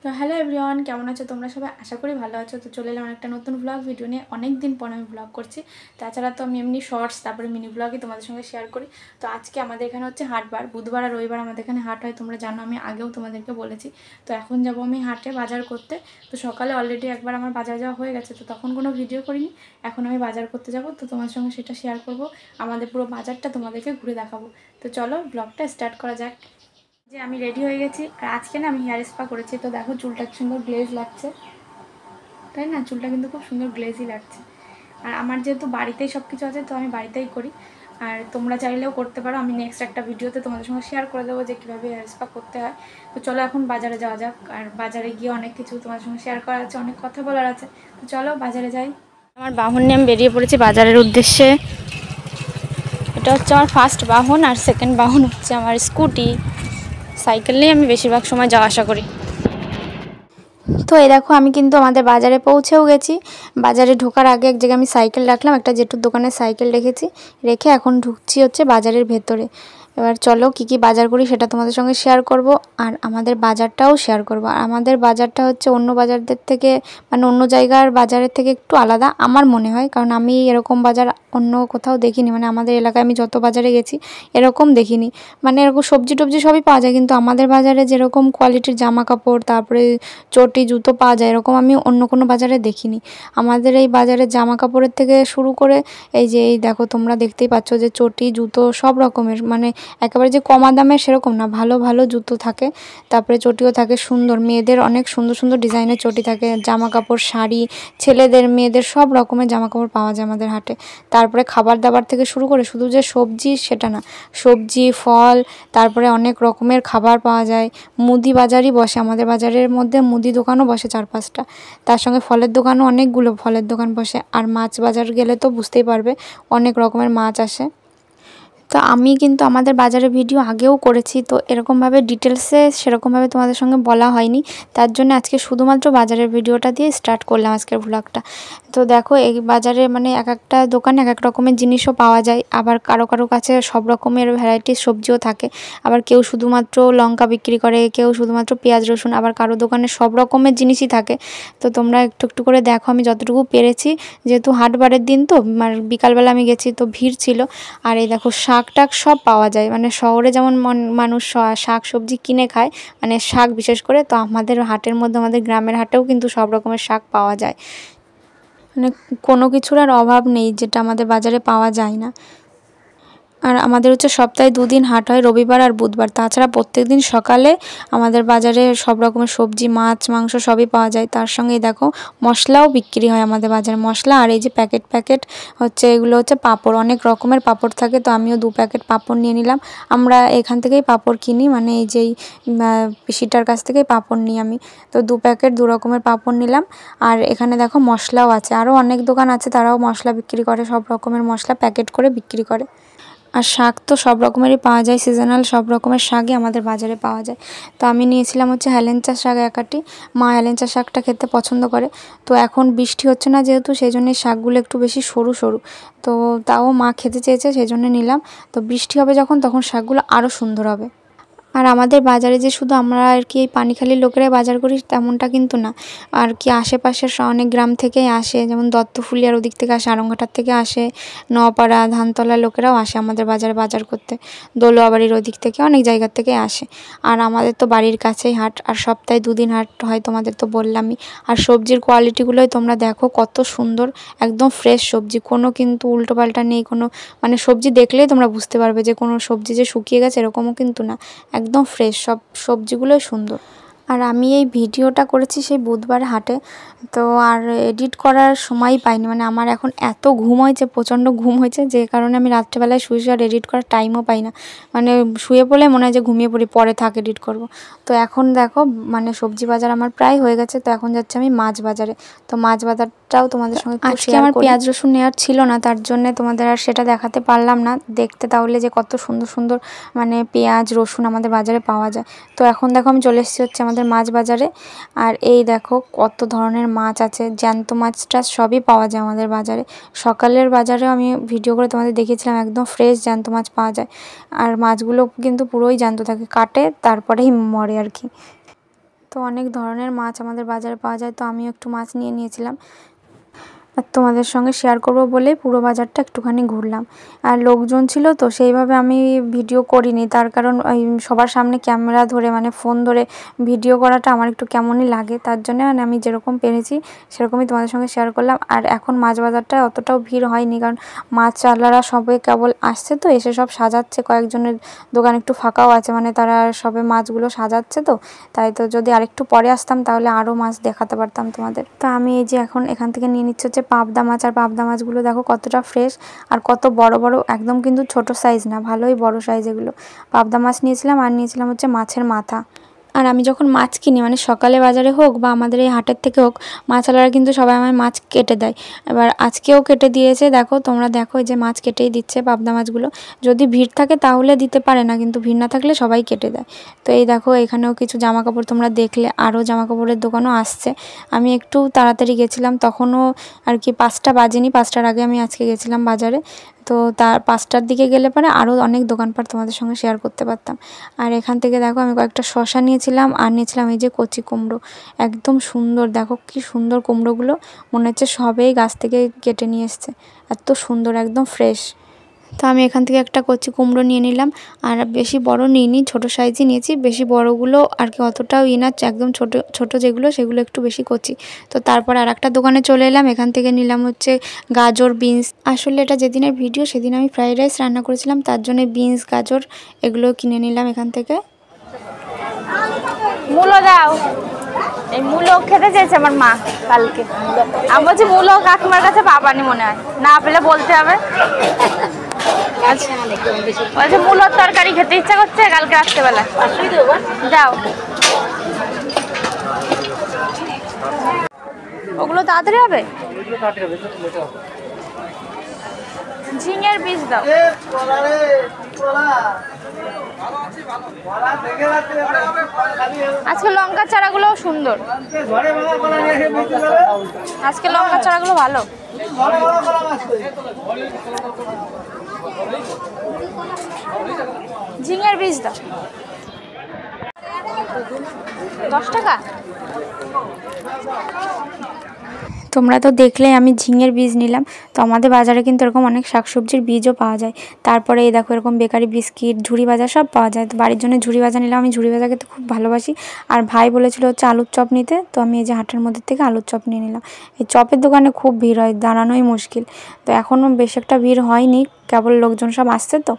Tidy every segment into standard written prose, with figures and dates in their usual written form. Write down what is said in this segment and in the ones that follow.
তো hello everyone, কেমন আছো তোমরা সবাই? আশা করি ভালো আছো। তো চলে এলাম একটা নতুন ব্লগ ভিডিও নিয়ে। অনেক দিন পর আমি ব্লগ করছি। তাছাড়া তো আমি এমনি শর্টস তারপরে মিনি ব্লগই তোমাদের সঙ্গে শেয়ার করি। তো আজকে আমাদের এখানে হচ্ছে হাটবার, বুধবার আর রবিবার আমাদের এখানে হাট হয়, তোমরা জানো, আমি আগেও তোমাদেরকে বলেছি। তো এখন যাবো আমি হাটে বাজার করতে। তো সকালে অলরেডি একবার আমার বাজার যাওয়া হয়ে গেছে, তো তখন কোনো ভিডিও করিনি। এখন আমি বাজার করতে যাব, তো তোমার সঙ্গে সেটা শেয়ার করব। আমাদের পুরো বাজারটা তোমাদেরকে ঘুরে দেখাবো। তো চলো ব্লগটা স্টার্ট করা যাক। যে আমি রেডি হয়ে গেছি, আর আজকে না আমি হেয়ার স্পা করেছি। তো দেখো চুলটা কি সুন্দর গ্লেজ লাগছে, তাই না? চুলটা কিন্তু খুব সুন্দর গ্লেজই লাগছে। আর আমার যেহেতু বাড়িতেই সব কিছু আছে, তো আমি বাড়িতেই করি। আর তোমরা চাইলেও করতে পারো। আমি নেক্সট একটা ভিডিওতে তোমাদের সঙ্গে শেয়ার করে দেবো যে কীভাবে হেয়ার স্পা করতে হয়। তো চলো এখন বাজারে যাওয়া যাক। আর বাজারে গিয়ে অনেক কিছু তোমাদের সঙ্গে শেয়ার করার আছে, অনেক কথা বলার আছে। তো চলো বাজারে যাই। আমার বাহন নিয়ে আমি বেরিয়ে পড়েছি বাজারের উদ্দেশ্যে। এটা হচ্ছে আমার ফার্স্ট বাহন, আর সেকেন্ড বাহন হচ্ছে আমার স্কুটি। সাইকেল নিয়ে আমি বেশিরভাগ সময় যাওয়া আসা করি। তো এই দেখো আমি কিন্তু আমাদের বাজারে পৌঁছেও গেছি। বাজারে ঢোকার আগে এক জায়গায় আমি সাইকেল রাখলাম, একটা জেঠুর দোকানে সাইকেল রেখেছি, রেখে এখন ঢুকছি হচ্ছে বাজারের ভেতরে। এবার চলো কি কি বাজার করি সেটা তোমাদের সঙ্গে শেয়ার করব, আর আমাদের বাজারটাও শেয়ার করব। আর আমাদের বাজারটা হচ্ছে অন্য বাজারদের থেকে, মানে অন্য জায়গার বাজারের থেকে একটু আলাদা আমার মনে হয়, কারণ আমি এরকম বাজার অন্য কোথাও দেখিনি। মানে আমাদের এলাকায় আমি যত বাজারে গেছি এরকম দেখিনি। মানে এরকম সবজি টবজি সবই পাওয়া যায়, কিন্তু আমাদের বাজারে যেরকম কোয়ালিটির জামা কাপড়, তারপরে চটি জুতো পাওয়া যায়, এরকম আমি অন্য কোনো বাজারে দেখিনি। আমাদের এই বাজারে জামা কাপড়ের থেকে শুরু করে এই যে এই দেখো তোমরা দেখতেই পাচ্ছ যে চটি জুতো সব রকমের, মানে একেবারে যে কমা দামের সেরকম না, ভালো ভালো জুতো থাকে, তারপরে চটিও থাকে সুন্দর। মেয়েদের অনেক সুন্দর সুন্দর ডিজাইনের চটি থাকে, জামা কাপড়, শাড়ি, ছেলেদের মেয়েদের সব রকমের জামা কাপড় পাওয়া যায় আমাদের হাটে। তারপরে খাবার দাবার থেকে শুরু করে শুধু যে সবজি সেটা না, সবজি ফল, তারপরে অনেক রকমের খাবার পাওয়া যায়। মুদি বাজারই বসে আমাদের বাজারের মধ্যে, মুদি দোকানও বসে 4-5টা। তার সঙ্গে ফলের দোকানও অনেকগুলো ফলের দোকান বসে। আর মাছ বাজার গেলে তো বুঝতেই পারবে অনেক রকমের মাছ আসে। তো আমি কিন্তু আমাদের বাজারের ভিডিও আগেও করেছি, তো এরকমভাবে ডিটেলসে সেরকমভাবে তোমাদের সঙ্গে বলা হয়নি। তার জন্য আজকে শুধুমাত্র বাজারের ভিডিওটা দিয়ে স্টার্ট করলাম আজকের ভ্লগটা। তো দেখো এই বাজারে মানে এক একটা দোকানে এক এক রকমের জিনিসও পাওয়া যায়, আবার কারো কারো কাছে সব রকমের ভ্যারাইটিস সবজিও থাকে। আবার কেউ শুধুমাত্র লঙ্কা বিক্রি করে, কেউ শুধুমাত্র পেঁয়াজ রসুন, আবার কারো দোকানে সব রকমের জিনিসই থাকে। তো তোমরা একটু একটু করে দেখো, আমি যতটুকু পেরেছি, যেহেতু হাটবারের দিন তো বিকালবেলা আমি গেছি, তো ভিড় ছিল। আর এই দেখো শাক টাক সব পাওয়া যায়, মানে শহরে যেমন মানুষ শাক সবজি কিনে খায়, মানে শাক বিশেষ করে, তো আমাদের হাটের মধ্যে, আমাদের গ্রামের হাটেও কিন্তু সব রকমের শাক পাওয়া যায়। মানে কোনো কিছুর আর অভাব নেই যেটা আমাদের বাজারে পাওয়া যায় না। আর আমাদের হচ্ছে সপ্তাহে 2 দিন হাট হয়, রবিবার আর বুধবার। তাছাড়া প্রত্যেকদিন সকালে আমাদের বাজারে সব রকমের সবজি, মাছ, মাংস সবই পাওয়া যায়। তার সঙ্গে দেখো মশলাও বিক্রি হয় আমাদের বাজারে, মশলা। আর এই যে প্যাকেট প্যাকেট হচ্ছে এগুলো হচ্ছে পাঁপড়, অনেক রকমের পাঁপড় থাকে। তো আমিও 2 প্যাকেট পাঁপড় নিয়ে নিলাম। আমরা এখান থেকেই পাঁপড় কিনি, মানে এই যেই পিসিটার কাছ থেকেই পাঁপড় নিই আমি। তো 2 প্যাকেট 2 রকমের পাঁপড় নিলাম। আর এখানে দেখো মশলাও আছে, আরও অনেক দোকান আছে তারাও মশলা বিক্রি করে, সব রকমের মশলা প্যাকেট করে বিক্রি করে। আর শাক তো সব রকমেরই পাওয়া যায়, সিজনাল সব রকমের শাকই আমাদের বাজারে পাওয়া যায়। তো আমি নিয়েছিলাম হচ্ছে হেলেঞ্চা শাক 1 আঁটি। মা হেলেঞ্চা শাকটা খেতে পছন্দ করে। তো এখন বৃষ্টি হচ্ছে না যেহেতু, সেই জন্য শাকগুলো একটু বেশি সরু সরু, তো তাও মা খেতে চেয়েছে, সেই জন্য নিলাম। তো বৃষ্টি হবে যখন, তখন শাকগুলো আরও সুন্দর হবে। আর আমাদের বাজারে যে শুধু আমরা আর কি এই পানিখালির লোকেরাই বাজার করি তেমনটা কিন্তু না, আর কি আশেপাশের অনেক গ্রাম থেকেই আসে, যেমন দত্তফুলিয়ার ওদিক থেকে আসে, আড়ংঘাটার থেকে আসে, নওপাড়া ধানতলার লোকেরাও আসে আমাদের বাজারে বাজার করতে, দোলোয়াবাড়ির ওদিক থেকে অনেক জায়গার থেকে আসে। আর আমাদের তো বাড়ির কাছেই হাট, আর সপ্তাহে 2 দিন হাট হয়, তোমাদের তো বললামই। আর সবজির কোয়ালিটিগুলোই তোমরা দেখো কত সুন্দর, একদম ফ্রেশ সবজি, কোনো কিন্তু উল্টোপাল্টা নেই কোনো। মানে সবজি দেখলেই তোমরা বুঝতে পারবে যে কোনো সবজি যে শুকিয়ে গেছে এরকমও কিন্তু না, একদম ফ্রেশ সব সবজিগুলোই সুন্দর। আর আমি এই ভিডিওটা করেছি সেই বুধবার হাটে, তো আর এডিট করার সময়ই পাইনি। মানে আমার এখন এত ঘুম হয়েছে, প্রচণ্ড ঘুম হয়েছে, যে কারণে আমি রাত্রেবেলায় শুয়ে শুয়ে আর এডিট করার টাইমও পাই না। মানে শুয়ে পড়লে মনে হয় যে ঘুমিয়ে পড়ি, পরে থাক এডিট করব। তো এখন দেখো মানে সবজি বাজার আমার প্রায় হয়ে গেছে, তো এখন যাচ্ছে আমি মাছ বাজারে। তো মাছ বাজারটাও তোমাদের সঙ্গে আজকে আমার পেঁয়াজ রসুন নেওয়ার ছিল না, তার জন্যে তোমাদের আর সেটা দেখাতে পারলাম না। দেখতে তাহলে যে কত সুন্দর সুন্দর মানে পেঁয়াজ রসুন আমাদের বাজারে পাওয়া যায়। তো এখন দেখো আমি চলে এসেছি হচ্ছে আমাদের মাছ বাজারে। আর এই দেখো কত ধরনের মাছ আছে, জ্যান্ত মাছটা সবই পাওয়া যায় আমাদের বাজারে। সকালের বাজারেও আমি ভিডিও করে তোমাদের দেখিয়েছিলাম, একদম ফ্রেশ জ্যান্ত মাছ পাওয়া যায়। আর মাছগুলো কিন্তু পুরোই জ্যান্ত থাকে, কাটে তারপরেই মরে আর কি। তো অনেক ধরনের মাছ আমাদের বাজারে পাওয়া যায়, তো আমিও একটু মাছ নিয়ে নিয়েছিলাম আর তোমাদের সঙ্গে শেয়ার করব বলেই পুরো বাজারটা একটুখানি ঘুরলাম। আর লোকজন ছিল তো সেইভাবে আমি ভিডিও করিনি, তার কারণ ওই সবার সামনে ক্যামেরা ধরে মানে ফোন ধরে ভিডিও করাটা আমার একটু কেমনই লাগে, তার জন্য মানে আমি যেরকম পেরেছি সেরকমই তোমাদের সঙ্গে শেয়ার করলাম। আর এখন মাছ বাজারটা অতটাও ভিড় হয়নি, কারণ মাছওয়ালারা সবে কেবল আসছে তো, এসে সব সাজাচ্ছে, কয়েকজনের দোকান একটু ফাঁকাও আছে, মানে তারা সবে মাছগুলো সাজাচ্ছে তো, তাই তো যদি আরেকটু পরে আসতাম তাহলে আরও মাছ দেখাতে পারতাম তোমাদের। তো আমি এই যে এখন এখান থেকে নিয়ে নিচ্ছি হচ্ছে পাবদা মাছ, আর পাবদা মাছগুলো দেখো কতটা ফ্রেশ আর কত বড় বড়, একদম কিন্তু ছোট সাইজ না, ভালোই বড় সাইজ এগুলো। পাবদা মাছ নিয়েছিলাম আর নিয়েছিলাম হচ্ছে মাছের মাথা। আর আমি যখন মাছ কিনি মানে সকালে বাজারে হোক বা আমাদের এই হাটের থেকে হোক, মাছওয়ালারা কিন্তু সবাই আমায় মাছ কেটে দেয়। এবার আজকেও কেটে দিয়েছে, দেখো তোমরা দেখো যে মাছ কেটেই দিচ্ছে পাবদা মাছগুলো। যদি ভিড় থাকে তাহলে দিতে পারে না, কিন্তু ভিড় না থাকলে সবাই কেটে দেয়। তো এই দেখো এখানেও কিছু জামা কাপড় তোমরা দেখলে, আরও জামা কাপড়ের দোকানও আসছে। আমি একটু তাড়াতাড়ি গেছিলাম, তখনও আর কি 5টা বাজেনি, 5টার আগে আমি আজকে গেছিলাম বাজারে। তো তার 5টার দিকে গেলে পরে আরও অনেক দোকানপাট তোমাদের সঙ্গে শেয়ার করতে পারতাম। আর এখান থেকে দেখো আমি কয়েকটা শসা নিয়েছিলাম আর নিয়েছিলাম এই যে কচি কুমড়ো, একদম সুন্দর, দেখো কি সুন্দর কুমড়োগুলো, মনে হচ্ছে সবেই গাছ থেকে কেটে নিয়ে এসছে, এত সুন্দর একদম ফ্রেশ। তো আমি এখান থেকে একটা কচি কুমড়ো নিয়ে নিলাম, আর বেশি বড় নিইনি, ছোট সাইজই নিয়েছি, বেশি বড়গুলো আর কি অতটাও না, একদম ছোট ছোট যেগুলো সেগুলো একটু বেশি কচি। তো তারপর আর একটা দোকানে চলে এলাম, এখান থেকে নিলাম হচ্ছে গাজর, বিনস। আসলে এটা যেদিনের ভিডিও সেদিন আমি ফ্রাইড রাইস রান্না করেছিলাম, তার জন্য বিনস গাজর এগুলো কিনে নিলাম এখান থেকে। মূলো দাও, এই মূলো খেতে চেয়েছে আমার মা কালকে। আমি বলছি মূলো কাকিমার কাছে পাবানি মনে হয়, না পেলে বলতে হবে। বলছে মূলোর তরকারি খেতে ইচ্ছা করছে কালকে রাত্রেবেলা। যাও, ওগুলো তাড়াতাড়ি হবে। ঝিঙের বীজ দাও। আজকে লঙ্কার চারাগুলো সুন্দর, আজকে লঙ্কার চারাগুলো ভালো। ঝিঙের বীজ দাও, 10 টাকা। তোমরা তো দেখলে আমি ঝিঙের বীজ নিলাম। তো আমাদের বাজারে কিন্তু এরকম অনেক শাকসবজির বীজও পাওয়া যায়। তারপরে এই দেখো এরকম বেকারি বিস্কিট, ঝুড়ি ভাজা সব পাওয়া যায়। তো বাড়ির জন্য ঝুড়ি ভাজা নিলাম, আমি ঝুড়ি ভাজা খেতে খুব ভালোবাসি। আর ভাই বলেছিল হচ্ছে আলুর চপ নিতে, তো আমি এই যে হাটের মধ্যে থেকে আলুর চপ নিয়ে নিলাম। এই চপের দোকানে খুব ভিড় হয়, দাঁড়ানোই মুশকিল। তো এখনও বেশ একটা ভিড় হয়নি, কেবল লোকজন সব আসছে তো।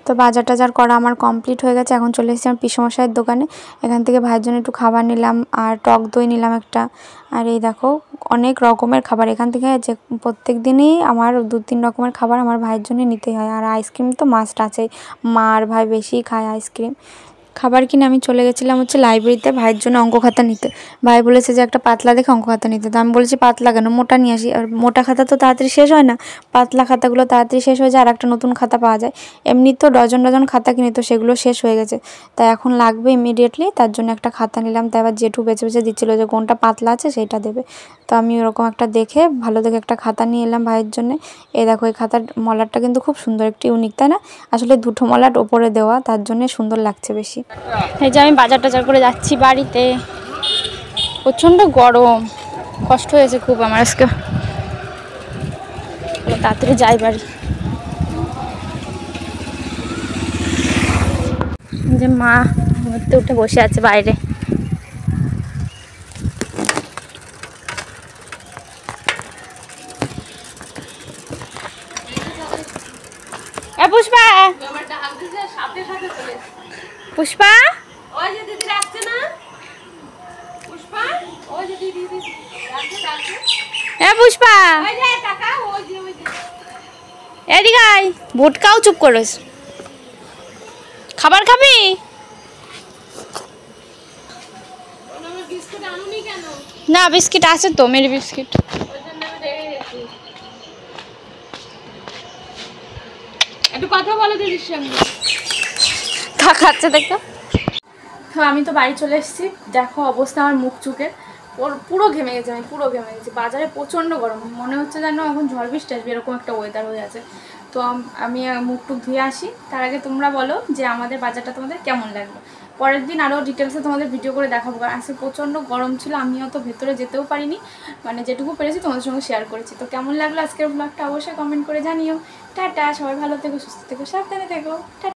তো বাজার টাজার করা আমার কমপ্লিট হয়ে গেছে, এখন চলে এসেছি আমার পিসমশাইয়ের দোকানে। এখান থেকে ভাইয়ের জন্য একটু খাবার নিলাম আর টক দই নিলাম একটা। আর এই দেখো অনেক রকমের খাবার এখান থেকে, যে প্রত্যেক দিনই আমার 2-3 রকমের খাবার আমার ভাইয়ের জন্য নিতেই হয়। আর আইসক্রিম তো মাস্ট আছেই, মা আর ভাই বেশিই খায় আইসক্রিম। খাবার কিনে আমি চলে গেছিলাম হচ্ছে লাইব্রেরিতে ভাইয়ের জন্য অঙ্ক খাতা নিতে। ভাই বলেছে যে একটা পাতলা দেখে অঙ্ক খাতা নিতে, তো আমি বলেছি পাতলা কেন, মোটা নিয়ে আসি। আর মোটা খাতা তো তাড়াতাড়ি শেষ হয় না, পাতলা খাতাগুলো তাড়াতাড়ি শেষ হয়ে যায় আর একটা নতুন খাতা পাওয়া যায়। এমনি তো ডজন ডজন খাতা কিনে, তো সেগুলো শেষ হয়ে গেছে, তাই এখন লাগবে ইমিডিয়েটলি, তার জন্য একটা খাতা নিলাম। তাই আবার জেঠু বেছে বেছে দিচ্ছিলো যে কোনটা পাতলা আছে সেইটা দেবে। তো আমি ওরকম একটা দেখে ভালো দেখে একটা খাতা নিয়ে এলাম ভাইয়ের জন্য। এই দেখো এই খাতার মলারটা কিন্তু খুব সুন্দর, একটু ইউনিক তাই না? আসলে 2টো মলার ওপরে দেওয়া, তার জন্য সুন্দর লাগছে বেশি। এই যে আমি বাজার টাজার করে যাচ্ছি বাড়িতে, প্রচণ্ড গরম, কষ্ট হয়েছে খুব আমার আজকে, তাড়াতাড়ি যাই বাড়ি। যে মা ঘুরতে উঠে বসে আছে বাইরে। পুষ্পা, পুষ্পা, পুষ্পা এদিকে আয়, ভুটকাও চুপ করিস। খাবার খাবি? না বিস্কিট আছে তো, মেরি বিস্কিট। একটু কথা বলো দিদির সঙ্গে, খাচ্ছে দেখো। তো আমি তো বাড়ি চলে এসেছি, দেখো অবস্থা আমার মুখ চুকের, পুরো ঘেমে গেছে, আমি পুরো ঘেমে গেছি। বাজারে প্রচণ্ড গরম, মনে হচ্ছে যেন এখন ঝড় বৃষ্টি আসবে, এরকম একটা ওয়েদার হয়ে আছে। তো আমি মুখ টুক ধুয়ে আসি, তার আগে তোমরা বলো যে আমাদের বাজারটা তোমাদের কেমন লাগলো। পরের দিন আরও ডিটেলসে তোমাদের ভিডিও করে দেখাবো। কারণ আজকে প্রচণ্ড গরম ছিল, আমি অত ভেতরে যেতেও পারিনি, মানে যেটুকু পেরেছি তোমাদের সঙ্গে শেয়ার করেছি। তো কেমন লাগলো আজকের ব্লগটা অবশ্যই কমেন্ট করে জানিও। টাটা, সবাই ভালো থেকো, সুস্থ থেকো, সাবধানে থেকো। টাটা।